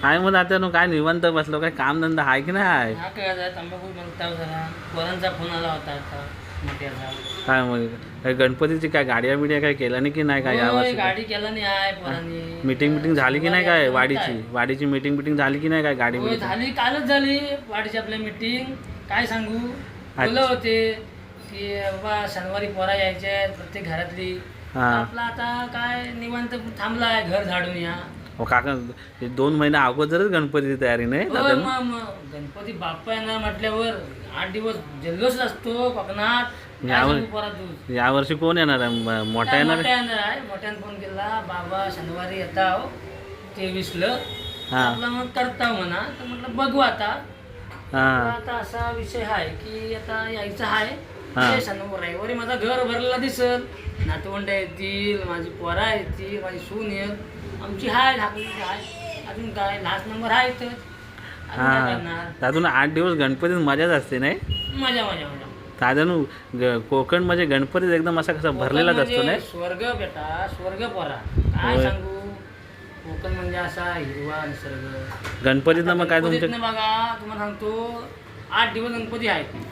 काय मग आता नो काय निवांत बसलो, काय काम धंदा आहे की नाही? हा काय आता तंबाखू म्हणता जरा पोरांचा फोन आला होता आता मोठ्याचा. काय मग काय गणपतीची काय गाड्या बिड्या काय केल्या नाही की नाही काय होय, यावर्षी? गाडी केला नाही आहे पोरांनी. मीटिंग झाली की नाही काय सोमवारी वाडीची? वाडीची मीटिंग झाली की नाही काय गाडी होय, बिडीची? झाली कालच झाली वाडीची आपल्या मीटिंग. काय सांगू बोलत होते की बाबा शनिवारी पोरा यायचे आहेत, प्रत्येक घरातली. हा. आपला आता काय निवांत थांबला आहे घर झाडून या. हो काका, हे 2 महिने अगोदरच गणपतीची तयारी नाही होय, दादा? मग गणपती बाप्पा येणार म्हटल्यावर 8 दिवस जल्लोष असतो कोकणात. काय यावर- सांगू पोरा तू. यावर्षी कोण येणार आहे? मोठा काय येणार आहे? मोठ्या येणार आहे, मोठ्यानं फोन केला बाबा शनिवारी येता हो 23ला. हा. आपला मग करता म्हणा, तर म्हटलं बघू आता. हा आता असा विषय आहे की आता यायचं आहे. हा. रविवारी माझा घर भरलेला दिसल, नातवंड येतील, माझी पोरा येतील, माझी सून येईल, आमची हाय झाकलेली आहे. अजून काय लास्ट नंबर आहे तर अजून काय हा करणार. दादून 8 दिवस गणपतीत मजाच असते नाही मजा मजा मजा. दादानू? कोकण म्हणजे गणपतीत एकदम असा कसा भरलेलाच कोकण असतो म्हणजे नाही? स्वर्ग बेटा, स्वर्ग पोरा. काय होय. सांगू, कोकण म्हणजे असा हिरवा निसर्ग. गणपतीतनं मग काय गणपतीतनं तुमच्या बघा तुम्हाला सांगतो 8 दिवस गणपती आहेत.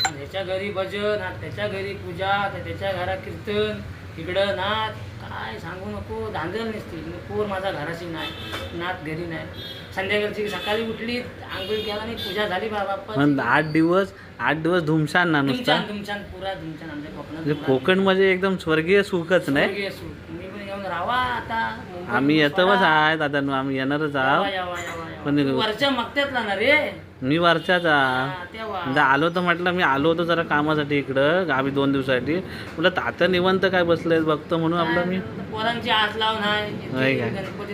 त्याच्या घरी भजन, त्याच्या घरी पूजा, त्याच्या घरात कीर्तन, इकडं नाच. काय सांगू नको, धांदल नसते. पोर माझा घराशी नाही, नात घरी नाही. संध्याकाळची सकाळी उठली, आंघोळ केला नाही, पूजा झाली बाबा. पण 8 दिवस धुमशान ना नुसता. तुमच्यान तुमच्यान पुरा तुमच्यान आमच्या म्हणजे कोकणात कोकण म्हणजे एकदम स्वर्गीय सुखच नाही? स्वर्गीय सुख. तुम्ही पण येऊन राहा आता मुंबईत. आम्ही येतोच सोडा. आहे दादानू, आम्ही येणारच यावा, आहोत. यावा, यावा, यावा. पण- तू वरच्या मागत्यातला ना रे. मी वरच्याचा. हा, तेव्हा म्हणजे आलो तर म्हटलं, मी आलो होतो जरा कामासाठी इकडं गावी 2 दिवसासाठी. म्हटलं तात्या निवांत काय बसले बघतो म्हणून आपलं मी. पोरांची आस लावून आहे होय काय? गणपती